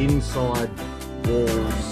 inside walls.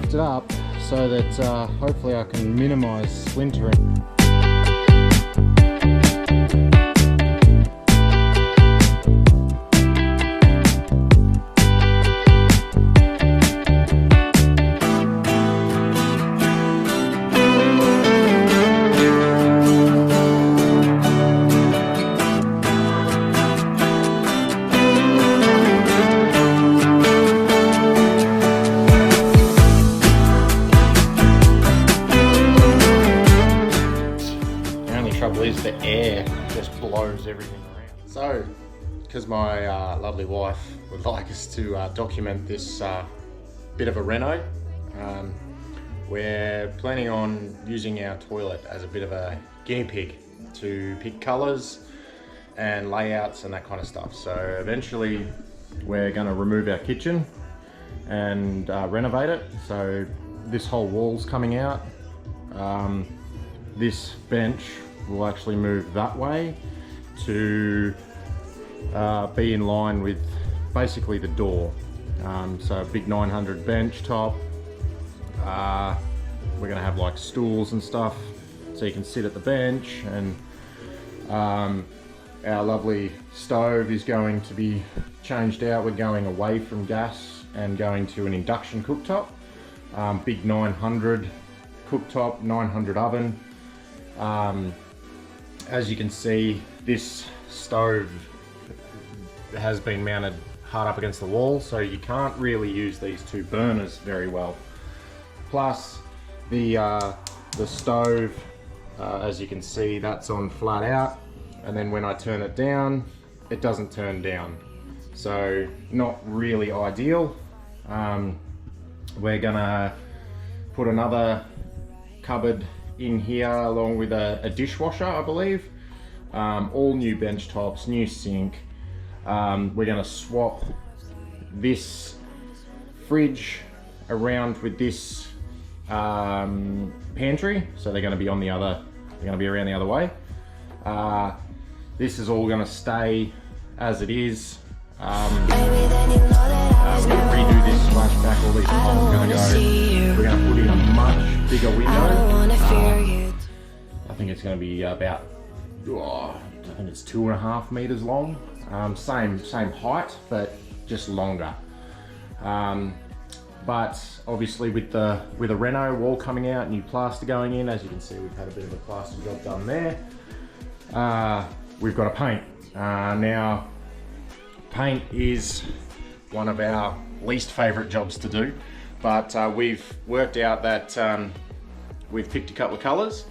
It up so that hopefully I can minimize splintering. Is the air just blows everything around. So, because my lovely wife would like us to document this bit of a reno, we're planning on using our toilet as a bit of a guinea pig to pick colours and layouts and that kind of stuff. So eventually we're going to remove our kitchen and renovate it. So this whole wall's coming out. This bench will actually move that way to be in line with basically the door. So a big 900 bench top. We're gonna have like stools and stuff so you can sit at the bench, and our lovely stove is going to be changed out. We're going away from gas and going to an induction cooktop. Big 900 cooktop, 900 oven. As you can see, this stove has been mounted hard up against the wall, so you can't really use these two burners very well. Plus, the stove, as you can see, that's on flat out, and then when I turn it down, it doesn't turn down. So not really ideal. We're gonna put another cupboard in here along with a dishwasher, I believe. All new bench tops, new sink. We're going to swap this fridge around with this pantry, so they're going to be on the other. They're going to be around the other way. This is all going to stay as it is. We're going to redo this splashback. All these tiles are going to go. We're going to put in a much bigger window. I think it's going to be about, I think it's 2.5 meters long. Same height, but just longer. But obviously with the reno wall coming out, new plaster going in, as you can see, we've had a bit of a plaster job done there. We've got to paint. Now, paint is one of our least favorite jobs to do, but we've worked out that we've picked a couple of colors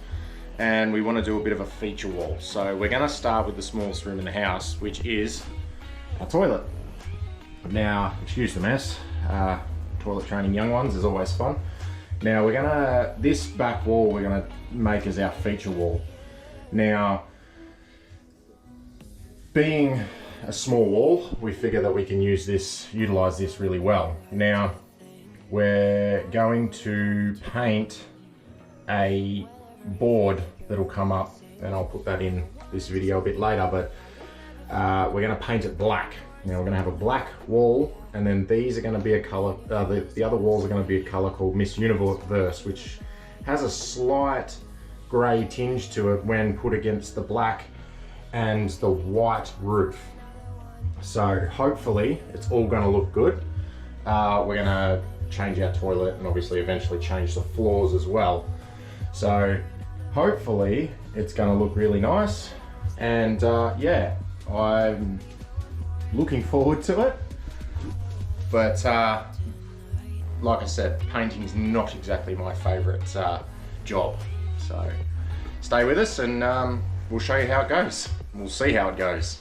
and we want to do a bit of a feature wall. So we're going to start with the smallest room in the house, which is our toilet. Now, excuse the mess, toilet training young ones is always fun. Now this back wall we're gonna make as our feature wall. Now, being a small wall, we figure that we can utilize this really well. Now, we're going to paint a board that'll come up, and I'll put that in this video a bit later, but we're gonna paint it black. Now we're gonna have a black wall, and then these are gonna be a color, the other walls are gonna be a color called Miss Universe, which has a slight gray tinge to it when put against the black and the white roof. So hopefully it's all going to look good. We're going to change our toilet and obviously eventually change the floors as well. So hopefully it's going to look really nice, and yeah, I'm looking forward to it. But like I said, painting is not exactly my favourite job. So stay with us and we'll show you how it goes. We'll see how it goes.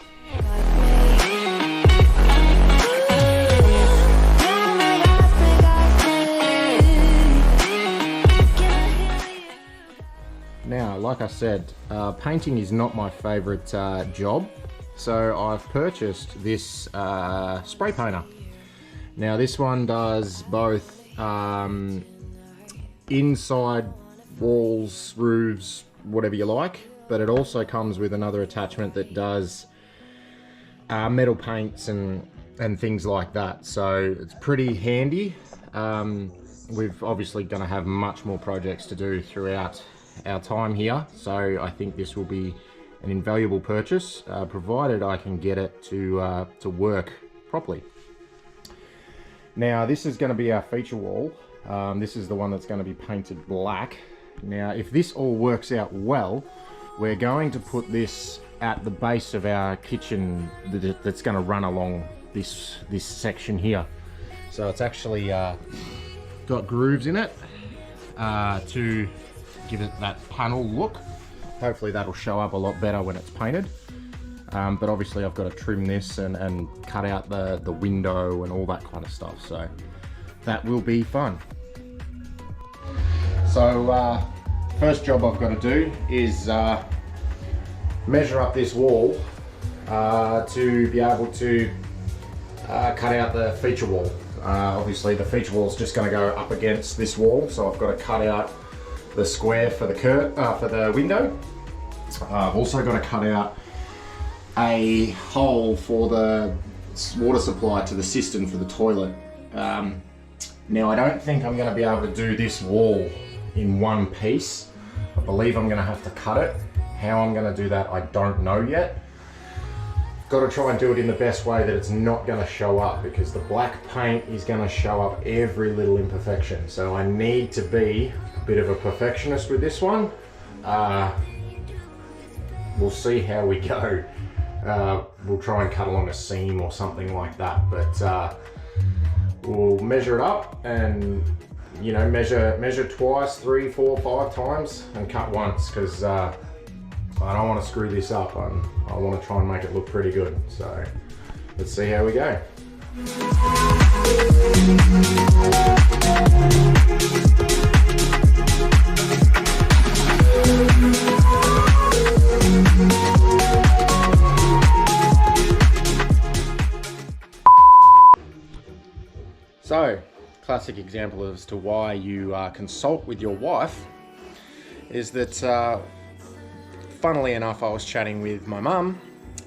Now, like I said, painting is not my favourite job, so I've purchased this spray painter. Now this one does both inside walls, roofs, whatever you like, but it also comes with another attachment that does metal paints and things like that, so it's pretty handy. We've obviously going to have much more projects to do throughout our time here, so I think this will be an invaluable purchase, provided I can get it to work properly. Now this is going to be our feature wall. This is the one that's going to be painted black. Now if this all works out well, we're going to put this at the base of our kitchen that's going to run along this section here. So it's actually got grooves in it to give it that panel look. Hopefully that'll show up a lot better when it's painted. But obviously I've got to trim this and cut out the window and all that kind of stuff, so that will be fun. So first job I've got to do is measure up this wall to be able to cut out the feature wall. Obviously the feature wall is just going to go up against this wall, so I've got to cut out the square for the window. I've also got to cut out a hole for the water supply to the cistern for the toilet. Now I don't think I'm going to be able to do this wall in one piece. I believe I'm going to have to cut it. How I'm going to do that I don't know yet. Got to try and do it in the best way that it's not going to show up, because the black paint is going to show up every little imperfection. So I need to be a bit of a perfectionist with this one. We'll see how we go. We'll try and cut along a seam or something like that, but we'll measure it up and, you know, measure twice, 3, 4, 5 times and cut once, because I don't want to screw this up. I want to try and make it look pretty good. So let's see how we go. So, classic example as to why you consult with your wife is that, funnily enough, I was chatting with my mum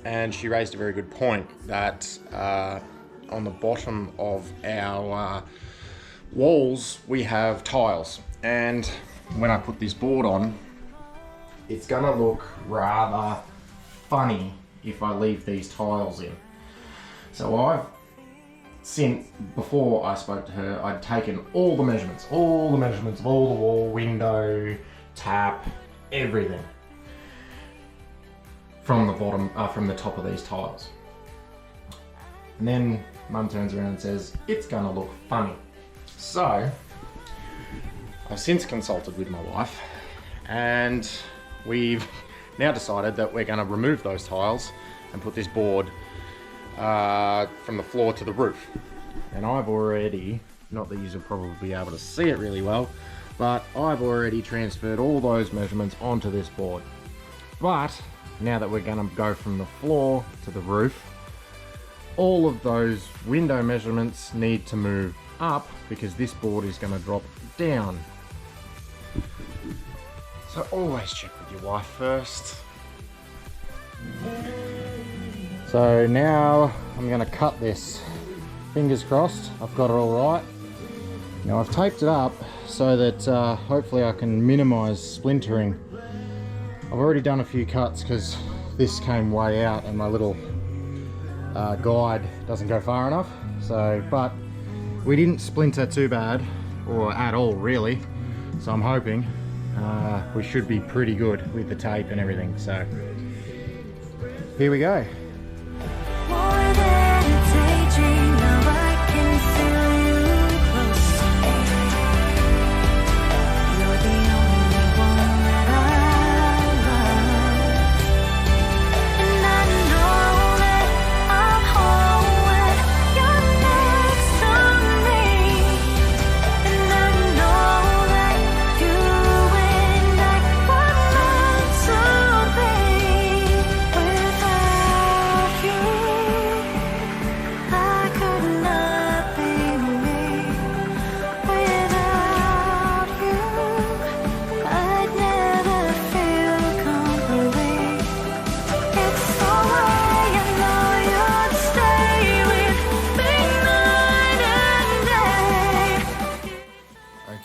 and she raised a very good point that on the bottom of our walls we have tiles, and when I put this board on, it's gonna look rather funny if I leave these tiles in. So since before I spoke to her, I'd taken all the measurements of all the wall, window, tap, everything from the bottom, from the top of these tiles. And then Mum turns around and says, it's gonna look funny. So I've since consulted with my wife, and we've now decided that we're gonna remove those tiles and put this board from the floor to the roof. And I've already, not that you'll probably be able to see it really well, but I've already transferred all those measurements onto this board. But now that we're going to go from the floor to the roof, all of those window measurements need to move up because this board is going to drop down. So always check with your wife first. So now I'm going to cut this. Fingers crossed, I've got it all right. Now I've taped it up so that hopefully I can minimize splintering. I've already done a few cuts because this came way out and my little guide doesn't go far enough. So, but we didn't splinter too bad, or at all really. So I'm hoping we should be pretty good with the tape and everything. So here we go.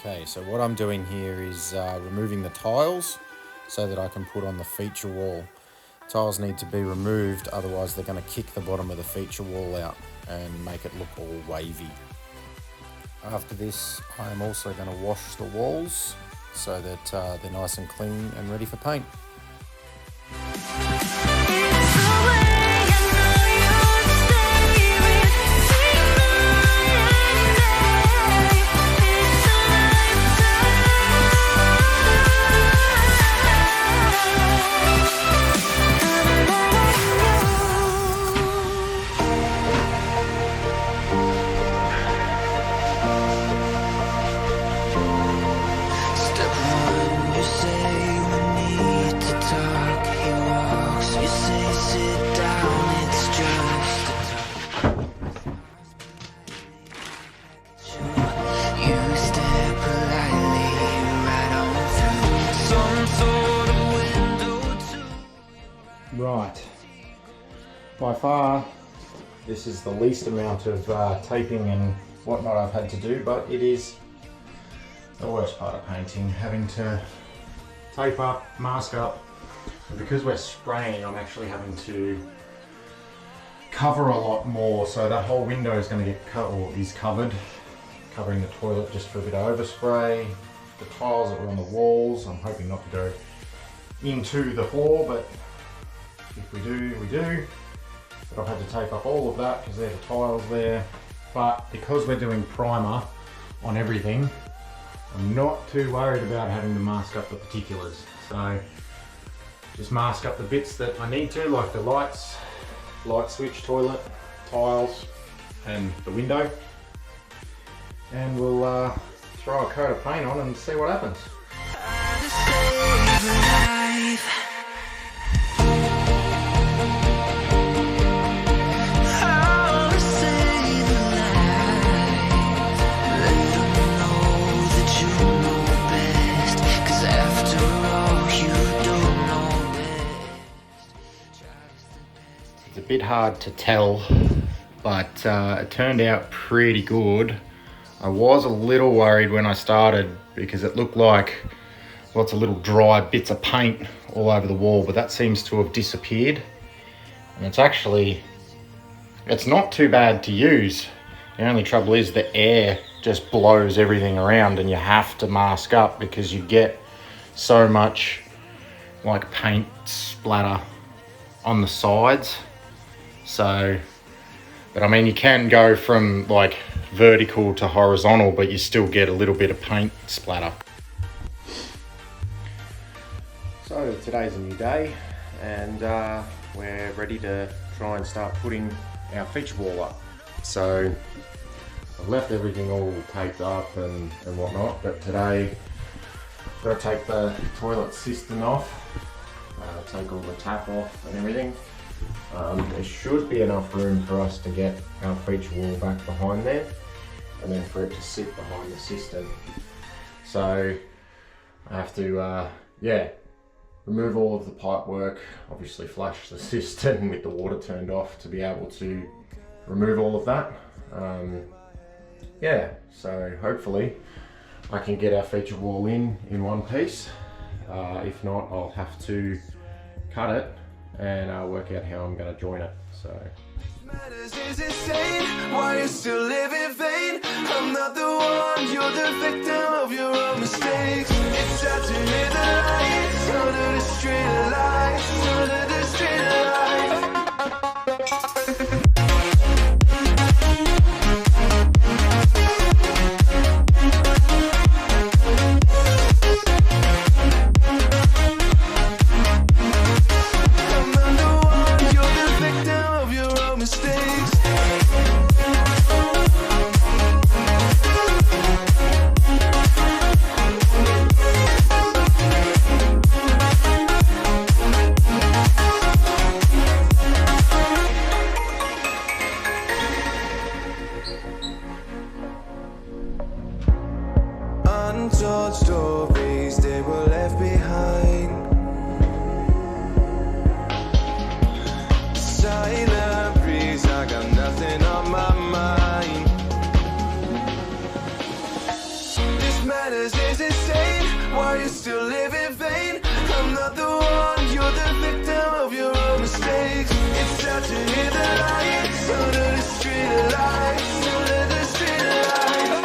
Okay, so what I'm doing here is removing the tiles so that I can put on the feature wall. Tiles need to be removed, otherwise they're going to kick the bottom of the feature wall out and make it look all wavy. After this, I am also going to wash the walls so that they're nice and clean and ready for paint. Right, by far this is the least amount of taping and whatnot I've had to do, but it is the worst part of painting, having to tape up, mask up, and because we're spraying I'm actually having to cover a lot more, so that whole window is going to get cut, or is covered, covering the toilet just for a bit of overspray. The tiles that were on the walls, I'm hoping not to go into the floor, but if we do, we do. But I've had to tape up all of that because there are the tiles there. But because we're doing primer on everything, I'm not too worried about having to mask up the particulars. So just mask up the bits that I need to, like the lights, light switch, toilet, tiles, and the window. And we'll throw a coat of paint on and see what happens. It's a bit hard to tell, but it turned out pretty good. I was a little worried when I started because it looked like lots of little dry bits of paint all over the wall, but that seems to have disappeared. And it's not too bad to use. The only trouble is the air just blows everything around and you have to mask up because you get so much like paint splatter on the sides. So, but I mean, you can go from like vertical to horizontal, but you still get a little bit of paint splatter. So today's a new day and we're ready to try and start putting our feature wall up. So I've left everything all taped up and whatnot, but today I've got to take the toilet cistern off, take all the tap off and everything. There should be enough room for us to get our feature wall back behind there and then for it to sit behind the cistern. So I have to remove all of the pipe work, obviously flush the cistern with the water turned off to be able to remove all of that. So hopefully I can get our feature wall in one piece. If not, I'll have to cut it and work out how I'm going to join it. So. Matters is insane. Why you still live in vain? I'm not the one, you're the victim of your own mistakes. It's sad to hear the lights under the street lights, under the street lights. Untold stories, they were left behind. Silent breeze, I got nothing on my mind. This matters is insane. Why you still live in vain? I'm not the one, you're the victim of your own mistakes. It's sad to hear the lights under the street lights, under the street lights.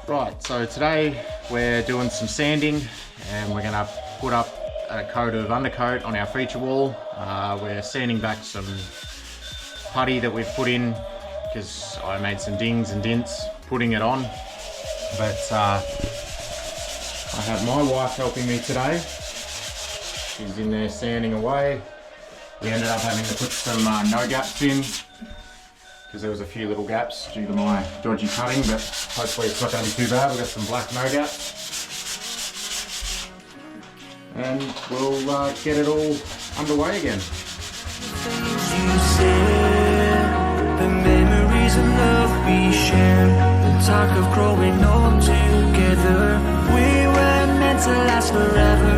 Right, so today we're doing some sanding and we're going to put up a coat of undercoat on our feature wall. We're sanding back some putty that we've put in because I made some dings and dints putting it on. But I have my wife helping me today. She's in there sanding away. We ended up having to put some no gaps in, because there was a few little gaps due to my dodgy cutting, but hopefully it's not going to be too bad. We've got some black no gaps. And we'll get it all underway again. You said, the memories of love we shared, the talk of growing old together. We were meant to last forever,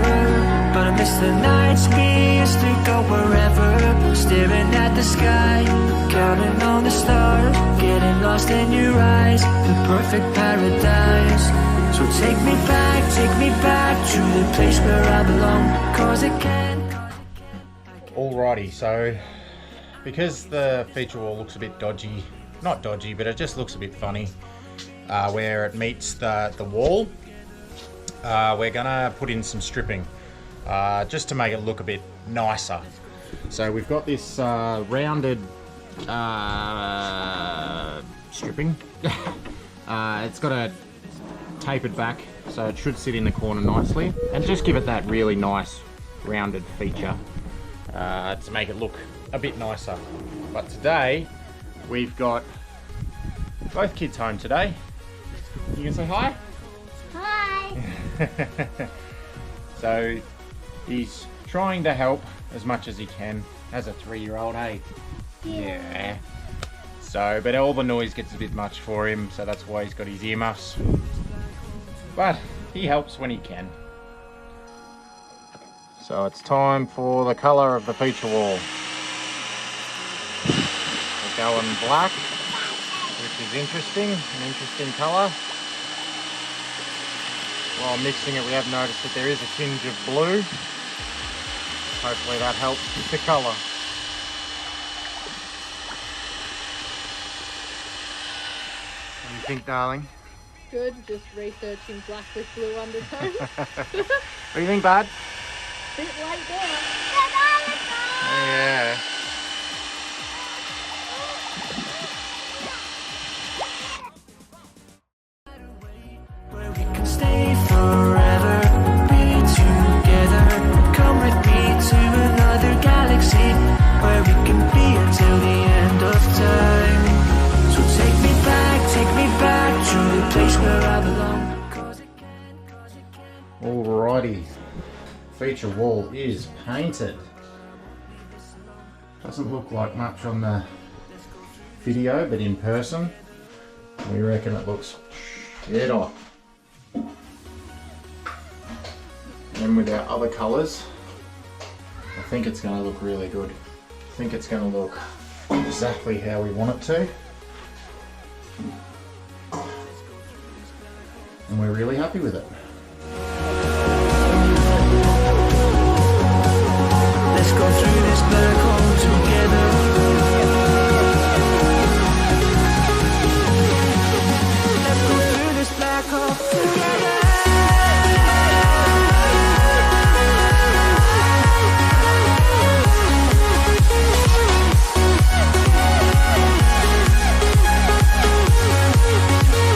but I miss the nights we used to go wherever, staring at the sky, counting on the stars, getting lost in your eyes, the perfect paradise. So take me back to the place where I belong, cause it can. Alrighty, so because the feature wall looks a bit dodgy, not dodgy, but it just looks a bit funny where it meets the wall, we're gonna put in some stripping just to make it look a bit nicer. So we've got this rounded stripping. It's got a tapered back, so it should sit in the corner nicely and just give it that really nice rounded feature to make it look a bit nicer. But today we've got both kids home today. You can say hi? Hi! So he's trying to help as much as he can as a 3-year-old, eh? Yeah. So, but all the noise gets a bit much for him, so that's why he's got his earmuffs. But he helps when he can. So it's time for the colour of the feature wall. We're going black, which is interesting, an interesting colour. While mixing it, we have noticed that there is a tinge of blue. Hopefully that helps with the colour. What do you think, darling? Good, just researching black with blue undertones. What do you think, bud? Bit late there. Yeah. Where we can stay forever, be together. Come with me to another galaxy, where we can be until the end of time. So take me back to the place where I belong. Cause it can. Alrighty. Feature wall is painted. Doesn't look like much on the video, but in person, we reckon it looks dead on. And with our other colours, I think it's going to look really good. I think it's going to look exactly how we want it to. we're really happy with it. Let's go through this black hole together. Let's go through this black hole together.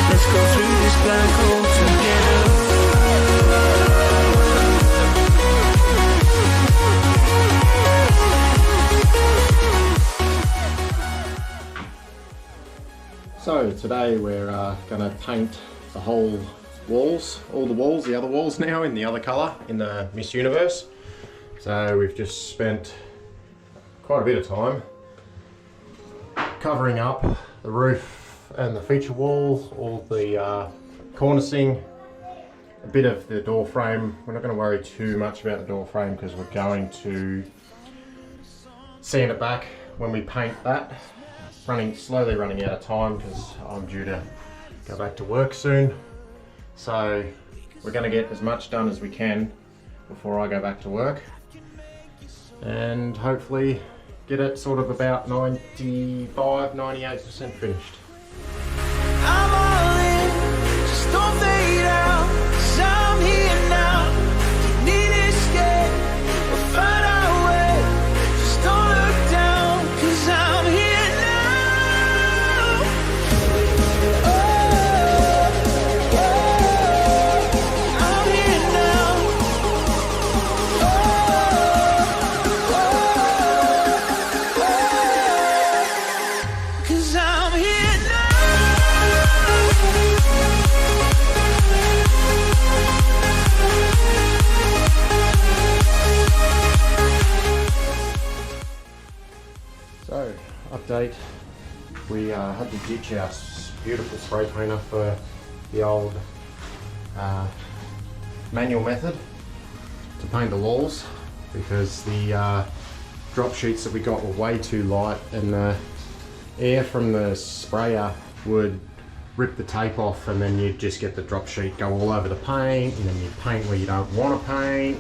Let's go through this black hole together. So today we're going to paint the whole walls, all the walls, the other walls now in the other colour, in the Miss Universe. So we've just spent quite a bit of time covering up the roof and the feature wall, all the cornicing, a bit of the door frame. We're not going to worry too much about the door frame because we're going to sand it back when we paint that. Slowly running out of time because I'm due to go back to work soon. So we're going to get as much done as we can before I go back to work, and hopefully get it sort of about 95–98% finished. I'm all in, just don't fade out, 'cause I'm here now. You need escape, we'll find our way. Just don't look down, 'cause I'm here now. Oh, I'm here now. Oh, 'cause I'm here now. So, update. We had to ditch our beautiful spray painter for the old manual method to paint the walls because the drop sheets that we got were way too light, and the air from the sprayer would rip the tape off, and then you'd just get the drop sheet go all over the paint, and then you paint where you don't want to paint,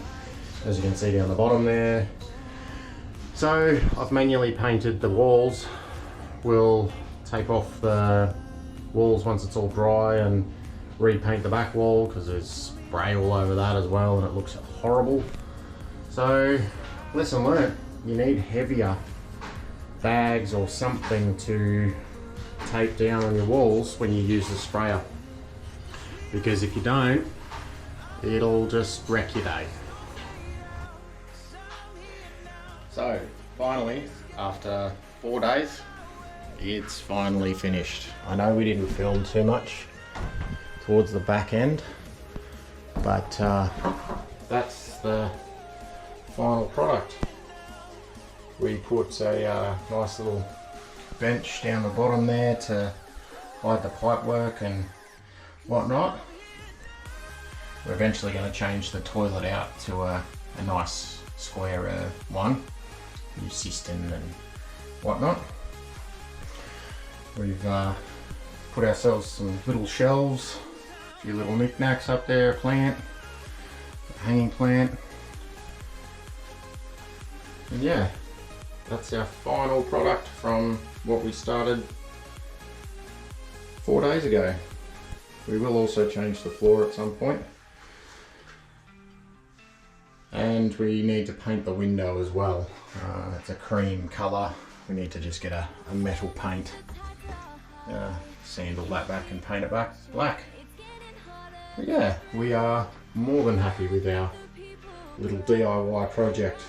as you can see down the bottom there. So I've manually painted the walls. We'll tape off the walls once it's all dry and repaint the back wall because there's spray all over that as well and it looks horrible. So lesson learnt, you need heavier bags or something to tape down on your walls when you use the sprayer, because if you don't, it'll just wreck your day. So finally, after 4 days, it's finally finished. I know we didn't film too much towards the back end, but that's the final product. We put a nice little bench down the bottom there to hide the pipe work and whatnot. We're eventually going to change the toilet out to a nice square one, new cistern and whatnot. We've put ourselves some little shelves, a few little knickknacks up there, a plant, a hanging plant, and yeah, that's our final product from what we started 4 days ago. We will also change the floor at some point. And we need to paint the window as well. It's a cream colour. We need to just get a metal paint, sand all that back and paint it back black. But yeah, we are more than happy with our little DIY project.